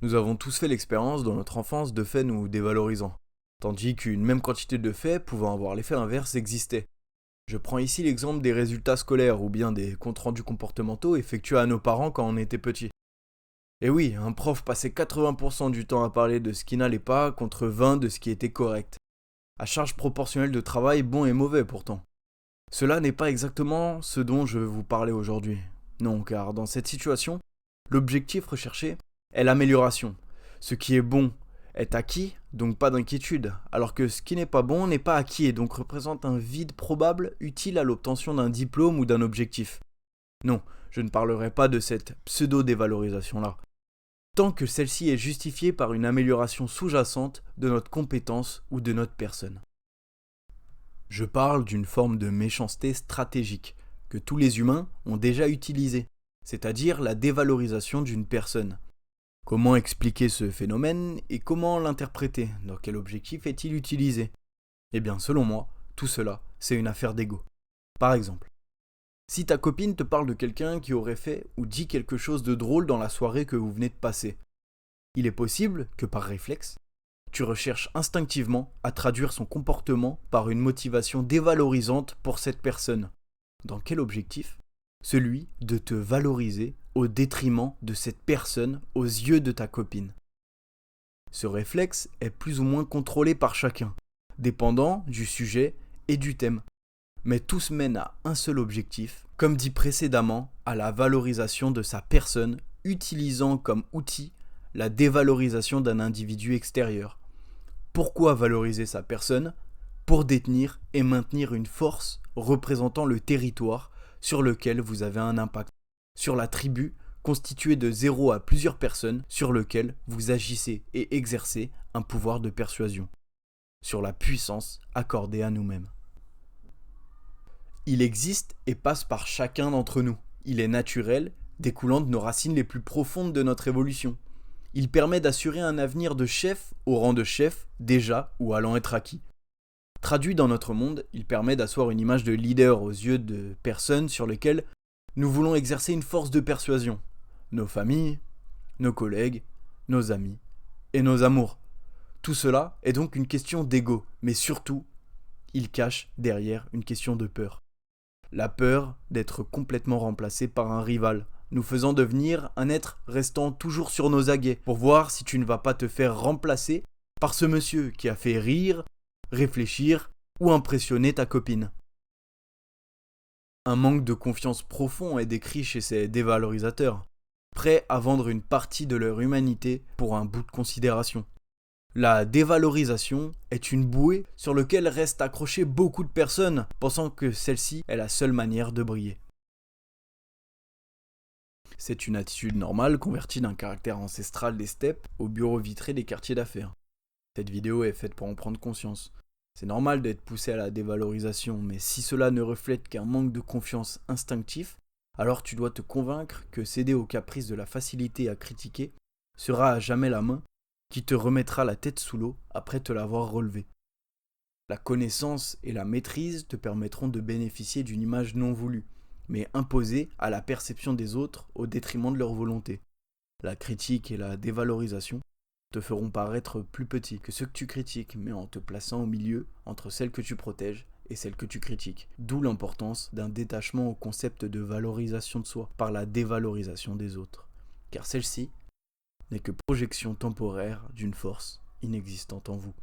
Nous avons tous fait l'expérience dans notre enfance de faits nous dévalorisant, tandis qu'une même quantité de faits pouvant avoir l'effet inverse existait. Je prends ici l'exemple des résultats scolaires ou bien des comptes rendus comportementaux effectués à nos parents quand on était petit. Et oui, un prof passait 80% du temps à parler de ce qui n'allait pas contre 20 de ce qui était correct. À charge proportionnelle de travail bon et mauvais pourtant. Cela n'est pas exactement ce dont je veux vous parler aujourd'hui. Non, car dans cette situation, l'objectif recherché est l'amélioration. Ce qui est bon est acquis, donc pas d'inquiétude, alors que ce qui n'est pas bon n'est pas acquis et donc représente un vide probable utile à l'obtention d'un diplôme ou d'un objectif. Non, je ne parlerai pas de cette pseudo-dévalorisation-là, tant que celle-ci est justifiée par une amélioration sous-jacente de notre compétence ou de notre personne. Je parle d'une forme de méchanceté stratégique que tous les humains ont déjà utilisée, c'est-à-dire la dévalorisation d'une personne. Comment expliquer ce phénomène et comment l'interpréter? Dans quel objectif est-il utilisé? Eh bien, selon moi, tout cela, c'est une affaire d'ego. Par exemple, si ta copine te parle de quelqu'un qui aurait fait ou dit quelque chose de drôle dans la soirée que vous venez de passer, il est possible que par réflexe, tu recherches instinctivement à traduire son comportement par une motivation dévalorisante pour cette personne. Dans quel objectif? Celui de te valoriser au détriment de cette personne aux yeux de ta copine. Ce réflexe est plus ou moins contrôlé par chacun, dépendant du sujet et du thème. Mais tous mènent à un seul objectif, comme dit précédemment, à la valorisation de sa personne, utilisant comme outil la dévalorisation d'un individu extérieur. Pourquoi valoriser sa personne? Pour détenir et maintenir une force représentant le territoire sur lequel vous avez un impact, sur la tribu constituée de 0 à plusieurs personnes sur lequel vous agissez et exercez un pouvoir de persuasion, sur la puissance accordée à nous-mêmes. Il existe et passe par chacun d'entre nous. Il est naturel, découlant de nos racines les plus profondes de notre évolution. Il permet d'assurer un avenir de chef au rang de chef déjà ou allant être acquis. Traduit dans notre monde, il permet d'asseoir une image de leader aux yeux de personnes sur lesquelles nous voulons exercer une force de persuasion. Nos familles, nos collègues, nos amis et nos amours. Tout cela est donc une question d'ego, mais surtout, il cache derrière une question de peur. La peur d'être complètement remplacé par un rival, nous faisant devenir un être restant toujours sur nos aguets pour voir si tu ne vas pas te faire remplacer par ce monsieur qui a fait rire, réfléchir ou impressionner ta copine. Un manque de confiance profond est décrit chez ces dévalorisateurs, prêts à vendre une partie de leur humanité pour un bout de considération. La dévalorisation est une bouée sur laquelle restent accrochées beaucoup de personnes, pensant que celle-ci est la seule manière de briller. C'est une attitude normale convertie d'un caractère ancestral des steppes au bureau vitré des quartiers d'affaires. Cette vidéo est faite pour en prendre conscience. C'est normal d'être poussé à la dévalorisation, mais si cela ne reflète qu'un manque de confiance instinctif, alors tu dois te convaincre que céder aux caprices de la facilité à critiquer sera à jamais la main qui te remettra la tête sous l'eau après te l'avoir relevée. La connaissance et la maîtrise te permettront de bénéficier d'une image non voulue, mais imposée à la perception des autres au détriment de leur volonté. La critique et la dévalorisation te feront paraître plus petit que ceux que tu critiques, mais en te plaçant au milieu entre celles que tu protèges et celles que tu critiques. D'où l'importance d'un détachement au concept de valorisation de soi par la dévalorisation des autres. Car celle-ci n'est que projection temporaire d'une force inexistante en vous.